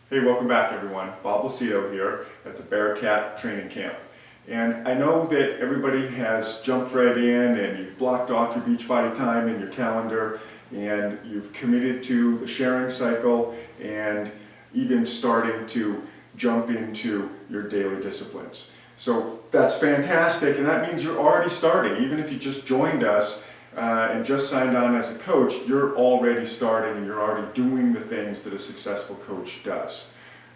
Hey, welcome back everyone. Bob Lucido here at the Bearcat Training Camp. And I know that everybody has jumped right in and you've blocked off your Beachbody time in your calendar and you've committed to the sharing cycle and even starting to jump into your daily disciplines. So that's fantastic, and that means you're already starting. Even if you just joined us and just signed on as a coach, you're already starting and you're already doing the things that a successful coach does.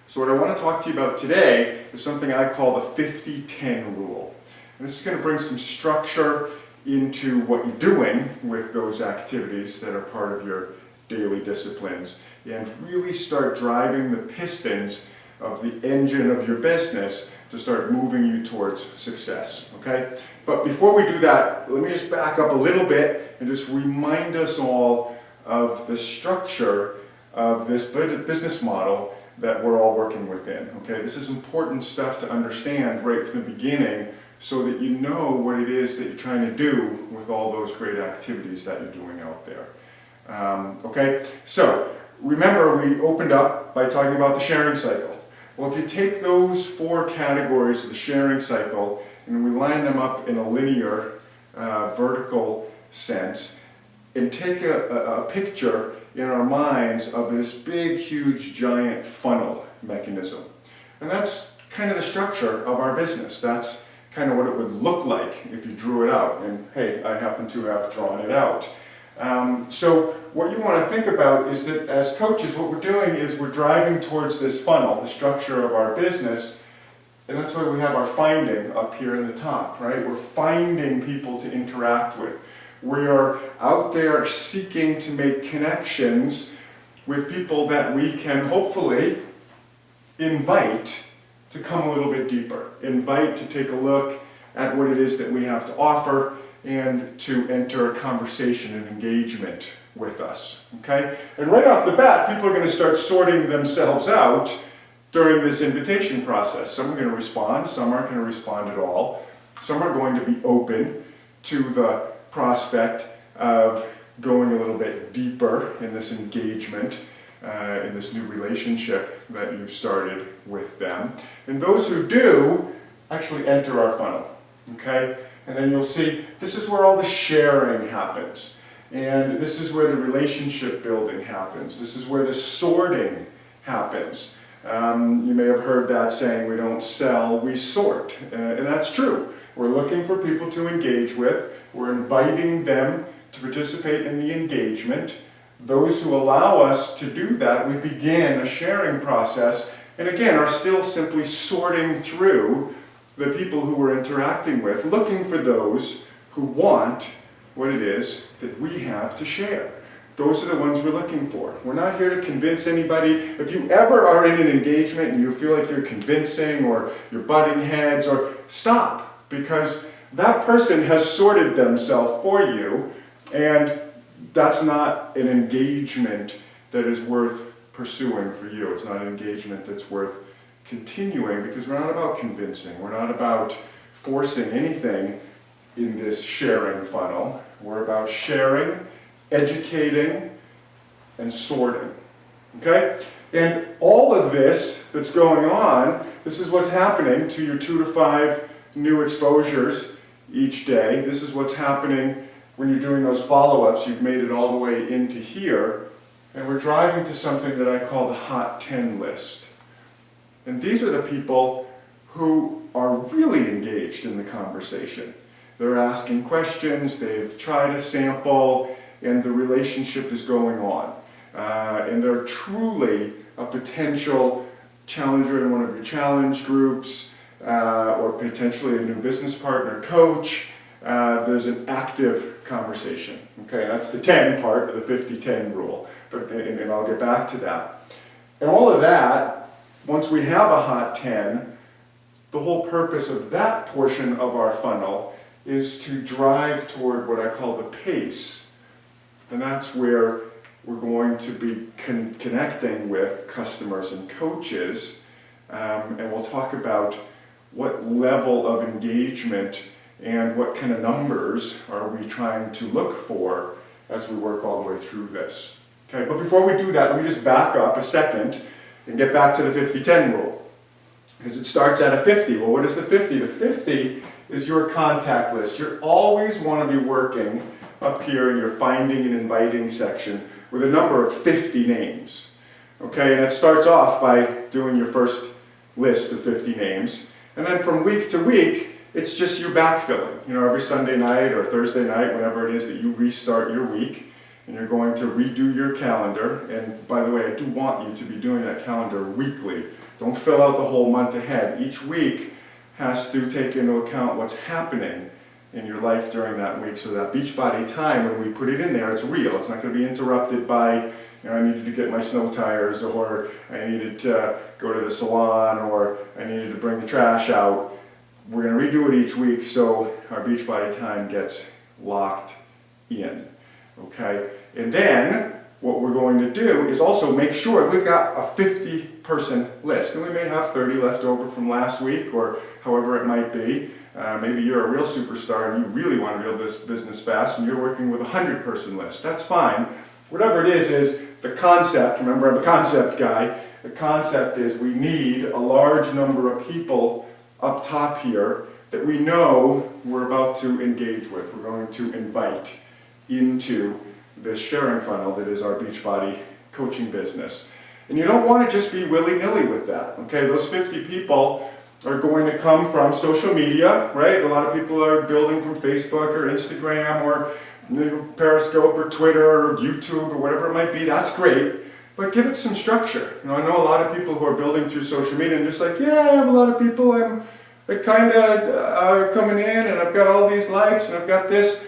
So what I want to talk to you about today is something I call the 50-10 rule. And this is going to bring some structure into what you're doing with those activities that are part of your daily disciplines and really start driving the pistons of the engine of your business to start moving you towards success, okay? But before we do that, let me just back up a little bit and just remind us all of the structure of this business model that we're all working within, okay? This is important stuff to understand right from the beginning so that you know what it is that you're trying to do with all those great activities that you're doing out there. Okay, so remember we opened up by talking about the sharing cycle. Well, if you take those four categories of the sharing cycle and we line them up in a linear, vertical sense, and take a picture in our minds of this big, huge, giant funnel mechanism. And that's kind of the structure of our business. That's kind of what it would look like if you drew it out. And hey, I happen to have drawn it out. So what you want to think about is that as coaches, what we're doing is we're driving towards this funnel, the structure of our business, and that's why we have our finding up here in the top, right? We're finding people to interact with. We are out there seeking to make connections with people that we can hopefully invite to come a little bit deeper, invite to take a look at what it is that we have to offer, and to enter a conversation and engagement with us, okay? And right off the bat, people are going to start sorting themselves out during this invitation process. Some are going to respond, some aren't going to respond at all. Some are going to be open to the prospect of going a little bit deeper in this engagement, in this new relationship that you've started with them. And those who do actually enter our funnel, okay? And then you'll see this is where all the sharing happens. And this is where the relationship building happens. This is where the sorting happens. You may have heard that saying, we don't sell, we sort. And that's true. We're looking for people to engage with. We're inviting them to participate in the engagement. Those who allow us to do that, we begin a sharing process. And again, are still simply sorting through the people who we're interacting with, looking for those who want what it is that we have to share. Those are the ones we're looking for. We're not here to convince anybody. If you ever are in an engagement and you feel like you're convincing or you're butting heads, or stop, because that person has sorted themselves for you, and that's not an engagement that is worth pursuing for you. It's not an engagement that's worth continuing, because we're not about convincing. We're not about forcing anything in this sharing funnel. We're about sharing, educating, and sorting. Okay? And all of this that's going on, this is what's happening to your 2 to 5 new exposures each day. This is what's happening when you're doing those follow-ups. You've made it all the way into here. And we're driving to something that I call the Hot 10 list. And these are the people who are really engaged in the conversation. They're asking questions, they've tried a sample, and the relationship is going on. And they're truly a potential challenger in one of your challenge groups, or potentially a new business partner coach. There's an active conversation. Okay, that's the 10 part of the 50-10 rule, and I'll get back to that. And all of that, once we have a Hot 10, the whole purpose of that portion of our funnel is to drive toward what I call the pace. And that's where we're going to be connecting with customers and coaches. And we'll talk about what level of engagement and what kind of numbers are we trying to look for as we work all the way through this. Okay, but before we do that, let me just back up a second and get back to the 50-10 rule. Because it starts at a 50. Well, what is the 50? The 50 is your contact list. You always want to be working up here in your finding and inviting section with a number of 50 names. Okay, and it starts off by doing your first list of 50 names. And then from week to week, it's just you backfilling. You know, every Sunday night or Thursday night, whenever it is that you restart your week, and you're going to redo your calendar. And by the way, I do want you to be doing that calendar weekly. Don't fill out the whole month ahead. Each week has to take into account what's happening in your life during that week, so that Beachbody time, when we put it in there, it's real. It's not going to be interrupted by, you know, I needed to get my snow tires, or I needed to go to the salon, or I needed to bring the trash out. We're going to redo it each week so our Beachbody time gets locked in. Okay? And then what we're going to do is also make sure we've got a 50-person list. And we may have 30 left over from last week, or however it might be. Maybe you're a real superstar and you really want to build this business fast and you're working with a 100-person list. That's fine. Whatever it is the concept. Remember, I'm a concept guy. The concept is we need a large number of people up top here that we know we're about to engage with. We're going to invite into this sharing funnel that is our Beachbody coaching business. And you don't want to just be willy-nilly with that. Okay, those 50 people are going to come from social media, right? A lot of people are building from Facebook or Instagram or Periscope or Twitter or YouTube or whatever it might be. That's great, but give it some structure. You know, I know a lot of people who are building through social media and just like, yeah, I have a lot of people that kind of are coming in and I've got all these likes and I've got this.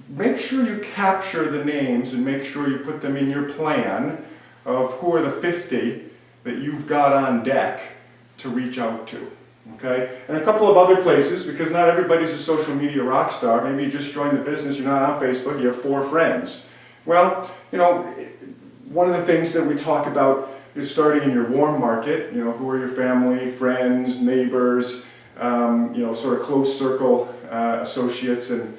Make sure you capture the names and make sure you put them in your plan of who are the 50 that you've got on deck to reach out to. Okay? And a couple of other places, because not everybody's a social media rock star. Maybe you just joined the business, you're not on Facebook, you have 4 friends. Well, you know, one of the things that we talk about is starting in your warm market. You know, who are your family, friends, neighbors, you know, sort of close circle associates and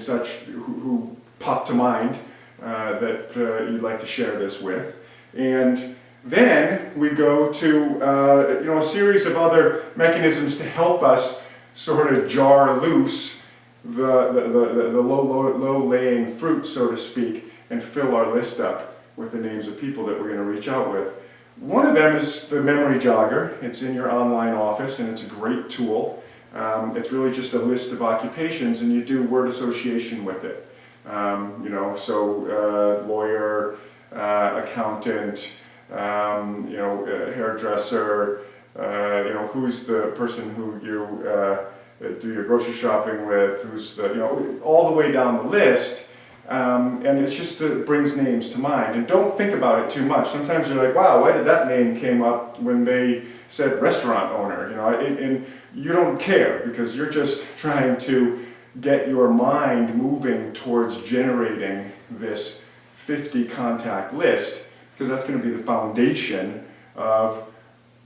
such who pop to mind that you'd like to share this with. And then we go to you know, a series of other mechanisms to help us sort of jar loose the low-laying fruit, so to speak, and fill our list up with the names of people that we're going to reach out with. One of them is the memory jogger. It's in your online office and it's a great tool. It's really just a list of occupations and you do word association with it. You know, so lawyer, accountant, you know, hairdresser, you know, who's the person who you do your grocery shopping with, who's the, you know, all the way down the list. And it's just it brings names to mind. And don't think about it too much. Sometimes you're like, wow, why did that name came up when they said restaurant owner? You know, and you don't care because you're just trying to get your mind moving towards generating this 50 contact list, because that's going to be the foundation of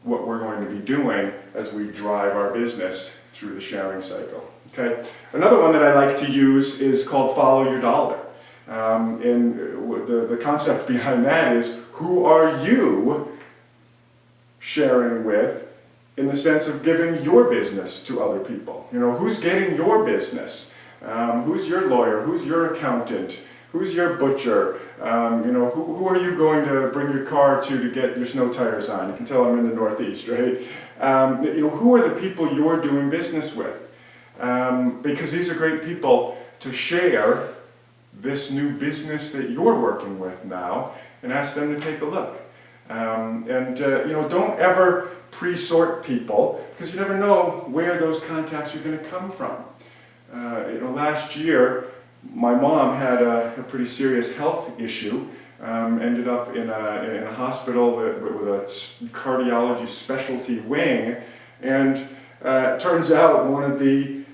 what we're going to be doing as we drive our business through the sharing cycle. Okay. Another one that I like to use is called follow your dollar. And the concept behind that is, who are you sharing with in the sense of giving your business to other people? You know, who's getting your business? Who's your lawyer? Who's your accountant? Who's your butcher? You know, who are you going to bring your car to get your snow tires on? You can tell I'm in the Northeast, right? You know, who are the people you're doing business with? Because these are great people to share this new business that you're working with now and ask them to take a look. You know, don't ever pre-sort people, because you never know where those contacts are going to come from. You know, last year, my mom had a pretty serious health issue, ended up in a hospital with a cardiology specialty wing, and it turns out one of the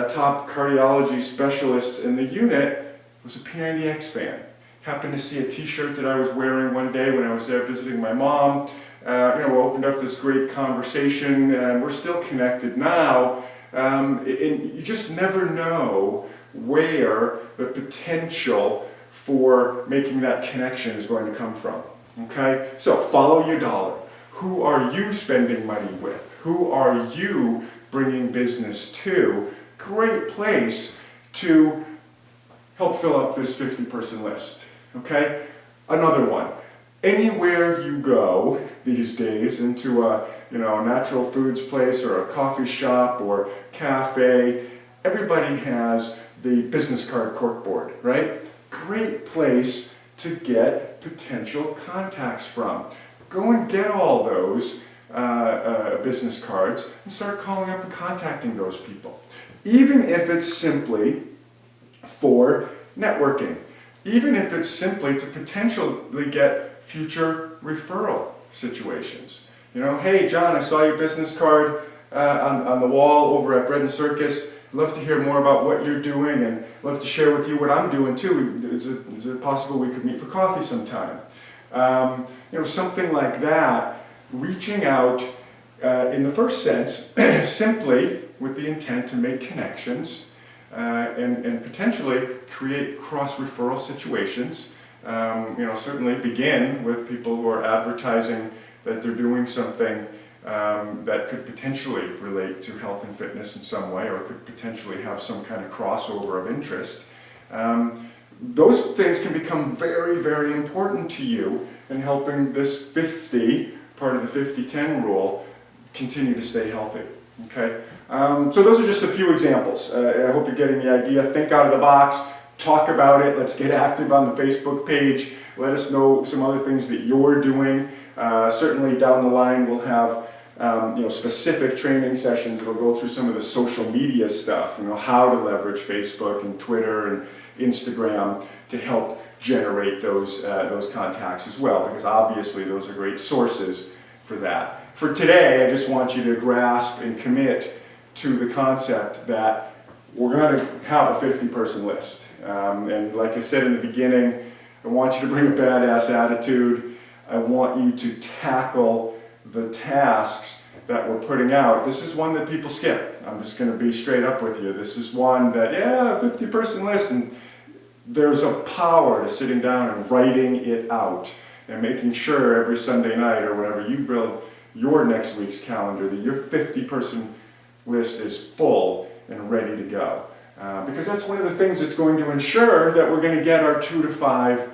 top cardiology specialists in the unit was a P90X fan. Happened to see a t-shirt that I was wearing one day when I was there visiting my mom. You know, we opened up this great conversation and we're still connected now. And you just never know where the potential for making that connection is going to come from. Okay, so follow your dollar. Who are you spending money with? Who are you bringing business to? Great place to help fill up this 50-person list. Okay, another one. Anywhere you go these days, into a natural foods place or a coffee shop or cafe, everybody has the business card corkboard, right? Great place to get potential contacts from. Go and get all those business cards and start calling up and contacting those people. Even if it's simply for networking, even if it's simply to potentially get future referral situations. Hey John, I saw your business card on the wall over at Bread and Circus. Love to hear more about what you're doing and love to share with you what I'm doing too. Is it possible we could meet for coffee sometime? Something like that, reaching out in the first sense, simply with the intent to make connections and potentially create cross-referral situations. Certainly begin with people who are advertising that they're doing something that could potentially relate to health and fitness in some way, or could potentially have some kind of crossover of interest. Those things can become very, very important to you in helping this 50, part of the 50-10 rule, continue to stay healthy. Okay, so those are just a few examples. I hope you're getting the idea. Think out of the box, talk about it. Let's get active on the Facebook page. Let us know some other things that you're doing. Certainly down the line we'll have specific training sessions that'll go through some of the social media stuff, how to leverage Facebook and Twitter and Instagram to help generate those contacts as well, because obviously those are great sources for that. For today, I just want you to grasp and commit to the concept that we're going to have a 50-person list. And like I said in the beginning, I want you to bring a badass attitude. I want you to tackle the tasks that we're putting out. This is one that people skip. I'm just going to be straight up with you. This is one that, 50-person list, and there's a power to sitting down and writing it out and making sure every Sunday night or whenever you build your next week's calendar that your 50-person list is full and ready to go. Because that's one of the things that's going to ensure that we're going to get our 2 to 5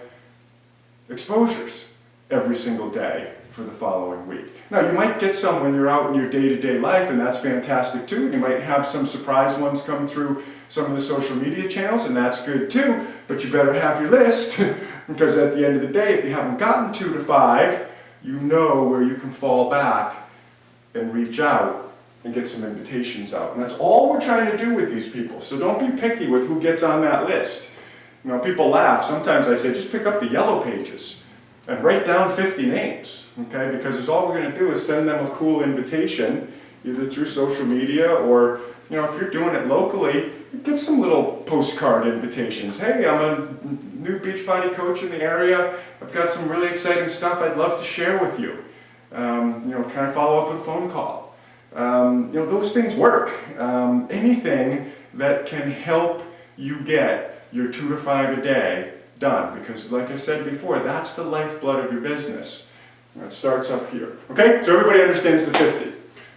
exposures every single day for the following week. Now, you might get some when you're out in your day-to-day life, and that's fantastic too. You might have some surprise ones come through some of the social media channels, and that's good too, but you better have your list, because at the end of the day, if you haven't gotten 2 to 5, you know where you can fall back and reach out and get some invitations out. And that's all we're trying to do with these people. So don't be picky with who gets on that list. People laugh. Sometimes I say, just pick up the yellow pages and write down 50 names, okay? Because all we're going to do is send them a cool invitation, either through social media or, if you're doing it locally, get some little postcard invitations. Hey, I'm a new Beachbody coach in the area. I've got some really exciting stuff I'd love to share with you. Kind of follow up with a phone call. Those things work. Anything that can help you get your 2 to 5 a day done, because like I said before, that's the lifeblood of your business. It starts up here. Okay, so everybody understands the 50.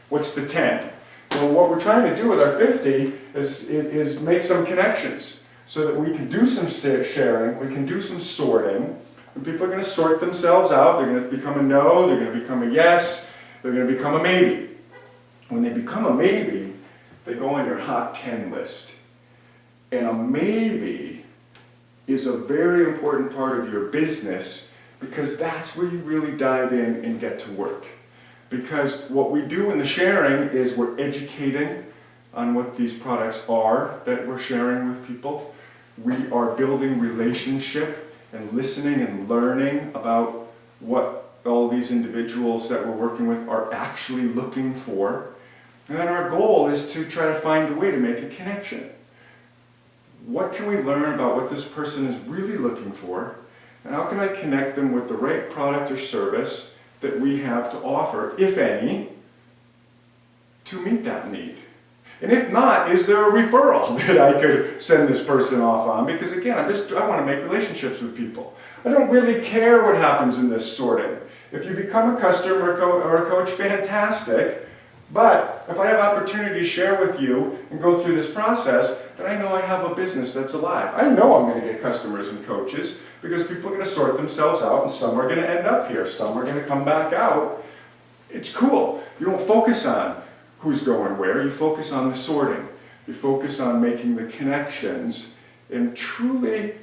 What's the 10? Well, what we're trying to do with our 50 is make some connections so that we can do some sharing, we can do some sorting, and people are going to sort themselves out. They're going to become a no, they're going to become a yes, they're going to become a maybe. When they become a maybe, they go on your hot 10 list. And a maybe is a very important part of your business, because that's where you really dive in and get to work. Because what we do in the sharing is we're educating on what these products are that we're sharing with people. We are building relationship and listening and learning about what all these individuals that we're working with are actually looking for. And then our goal is to try to find a way to make a connection. What can we learn about what this person is really looking for? And how can I connect them with the right product or service that we have to offer, if any, to meet that need? And if not, is there a referral that I could send this person off on? Because again, I want to make relationships with people. I don't really care what happens in this sorting. If you become a customer or a coach, fantastic. But if I have opportunity to share with you and go through this process, then I know I have a business that's alive. I know I'm going to get customers and coaches because people are going to sort themselves out, and some are going to end up here, some are going to come back out. It's cool. You don't focus on who's going where, you focus on the sorting. You focus on making the connections and truly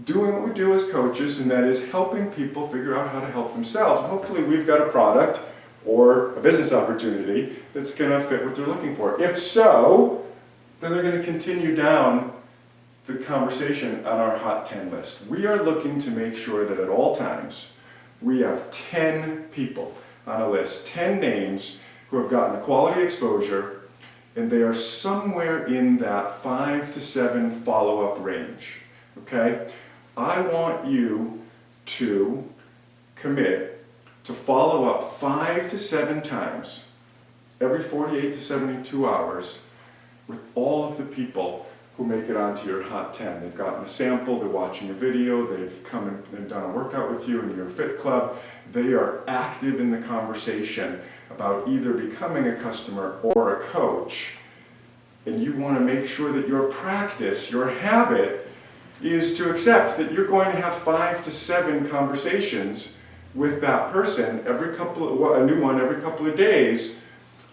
doing what we do as coaches, and that is helping people figure out how to help themselves. And hopefully we've got a product or a business opportunity that's going to fit what they're looking for. If so, then they're going to continue down the conversation on our Hot 10 list. We are looking to make sure that at all times we have 10 people on a list, 10 names who have gotten a quality exposure, and they are somewhere in that 5 to 7 follow-up range. Okay? I want you to commit to follow up 5 to 7 times every 48 to 72 hours with all of the people who make it onto your Hot 10. They've gotten a sample, they're watching a video, they've come and done a workout with you in your fit club. They are active in the conversation about either becoming a customer or a coach. And you want to make sure that your practice, your habit, is to accept that you're going to have 5 to 7 conversations with that person a new one every couple of days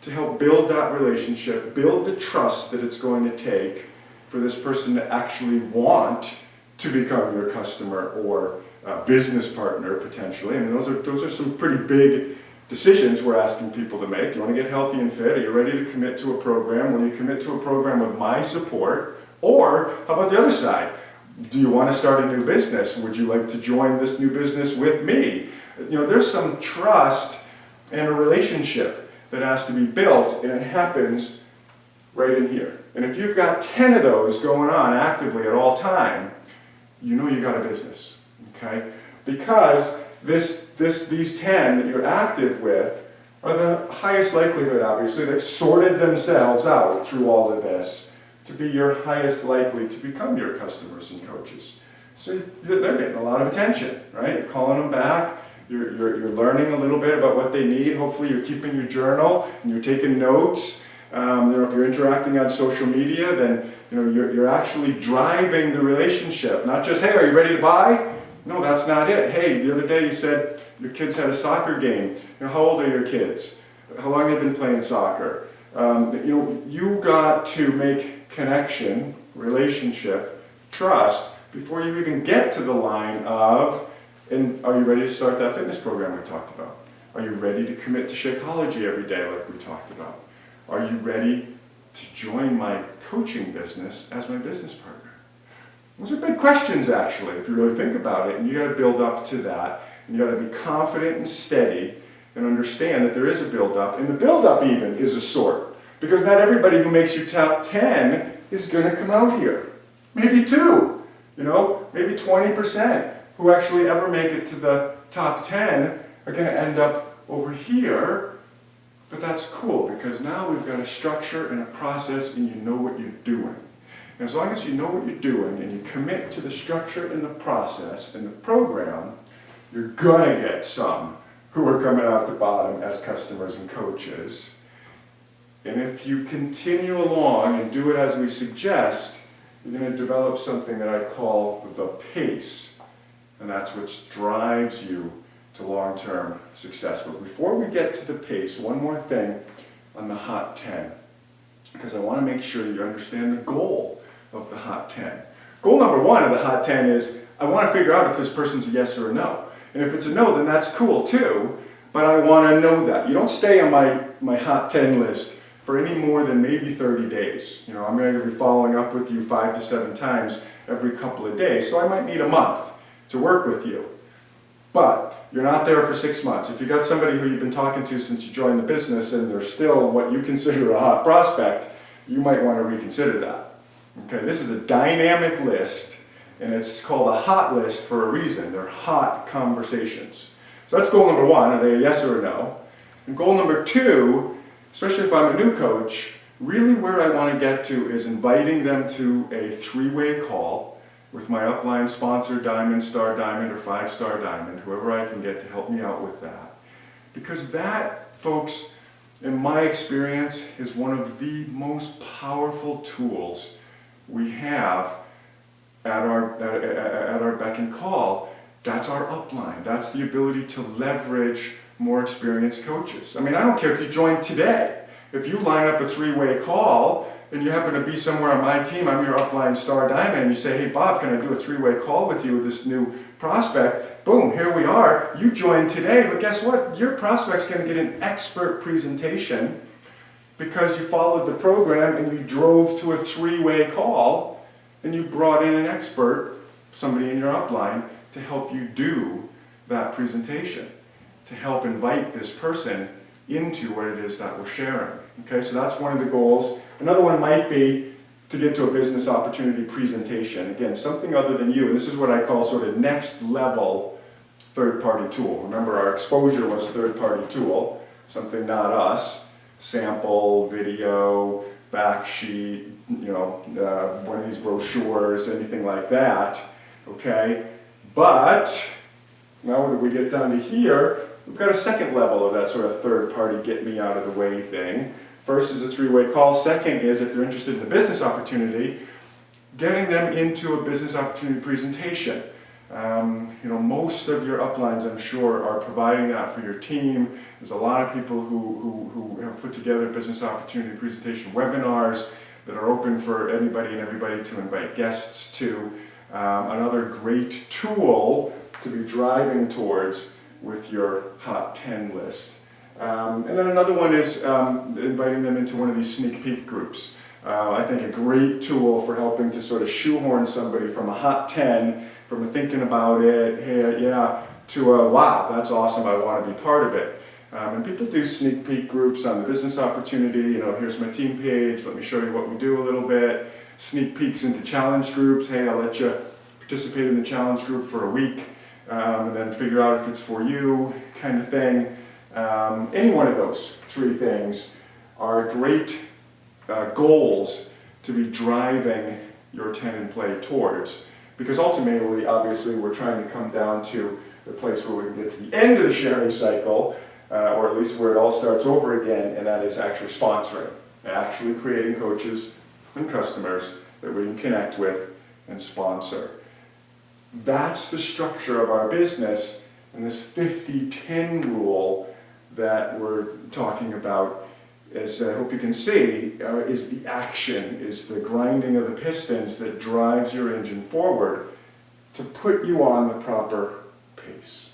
to help build that relationship, build the trust that it's going to take for this person to actually want to become your customer or business partner potentially. I mean, those are some pretty big decisions we're asking people to make. Do you want to get healthy and fit? Are you ready to commit to a program? Will you commit to a program with my support? Or how about the other side? Do you want to start a new business? Would you like to join this new business with me? You know, there's some trust and a relationship that has to be built, and it happens right in here. And if you've got 10 of those going on actively at all time, you know you got a business, okay? Because these 10 that you're active with are the highest likelihood, obviously. They've sorted themselves out through all of this to be your highest likely to become your customers and coaches. So they're getting a lot of attention, right? You're calling them back. You're learning a little bit about what they need. Hopefully you're keeping your journal and you're taking notes. You know, if you're interacting on social media, then you're actually driving the relationship. Not just, hey, are you ready to buy? No, that's not it. Hey, the other day you said your kids had a soccer game. How old are your kids? How long have they been playing soccer? You got to make connection, relationship, trust before you even get to the line of, and are you ready to start that fitness program we talked about? Are you ready to commit to Shakeology every day like we talked about? Are you ready to join my coaching business as my business partner? Those are big questions actually, if you really think about it, and you got to build up to that, and you got to be confident and steady and understand that there is a build-up, and the build-up even is a sort, because not everybody who makes your top 10 is going to come out here. Maybe 2, maybe 20% who actually ever make it to the top 10 are going to end up over here, but that's cool, because now we've got a structure and a process, and you know what you're doing. And as long as you know what you're doing, and you commit to the structure and the process and the program, you're going to get some who are coming out the bottom as customers and coaches. And if you continue along and do it as we suggest, you're going to develop something that I call the pace. And that's what drives you to long-term success. But before we get to the pace, one more thing on the Hot 10, because I want to make sure that you understand the goal of the Hot 10. Goal number 1 of the Hot 10 is I want to figure out if this person's a yes or a no. And if it's a no, then that's cool too, but I want to know that. You don't stay on my Hot 10 list for any more than maybe 30 days. I'm going to be following up with you 5 to 7 times every couple of days, so I might need a month to work with you. But you're not there for 6 months. If you got somebody who you've been talking to since you joined the business and they're still what you consider a hot prospect, you might want to reconsider that. Okay, this is a dynamic list, and it's called a hot list for a reason. They're hot conversations. So that's goal number 1, are they a yes or a no? And goal number 2, especially if I'm a new coach, really where I want to get to is inviting them to a 3-way call with my upline sponsor, Diamond, Star Diamond, or 5-Star Diamond, whoever I can get to help me out with that. Because that, folks, in my experience, is one of the most powerful tools we have at our beck and call. That's our upline. That's the ability to leverage more experienced coaches. I mean, I don't care if you join today. If you line up a 3-way call and you happen to be somewhere on my team, I'm your upline Star Diamond, and you say, hey Bob, can I do a 3-way call with you with this new prospect? Boom, here we are. You joined today, but guess what? Your prospect's going to get an expert presentation because you followed the program and you drove to a 3-way call and you brought in an expert, somebody in your upline, to help you do that presentation, to help invite this person into what it is that we're sharing. Okay, so that's one of the goals. Another one might be to get to a business opportunity presentation. Again, something other than you, and this is what I call sort of next level third-party tool. Remember, our exposure was third-party tool, something not us, sample, video, fact sheet, one of these brochures, anything like that, okay? But now when we get down to here, we've got a second level of that sort of third-party get me out of the way thing. First is a 3-way call. Second is, if they're interested in the business opportunity, getting them into a business opportunity presentation. Most of your uplines, I'm sure, are providing that for your team. There's a lot of people who have put together business opportunity presentation webinars that are open for anybody and everybody to invite guests to. Another great tool to be driving towards with your Hot 10 list. And then another one is inviting them into one of these sneak peek groups. I think a great tool for helping to sort of shoehorn somebody from a Hot 10, from a thinking about it, hey, yeah, to a wow, that's awesome, I want to be part of it. And people do sneak peek groups on the business opportunity, here's my team page, let me show you what we do a little bit. Sneak peeks into challenge groups, hey, I'll let you participate in the challenge group for a week. And then figure out if it's for you, kind of thing. Any one of those 3 things are great goals to be driving your 10 in play towards, because ultimately, obviously, we're trying to come down to the place where we can get to the end of the sharing cycle, or at least where it all starts over again, and that is actually sponsoring, actually creating coaches and customers that we can connect with and sponsor. That's the structure of our business, and this 50-10 rule that we're talking about, as I hope you can see, is the action, is the grinding of the pistons that drives your engine forward to put you on the proper pace.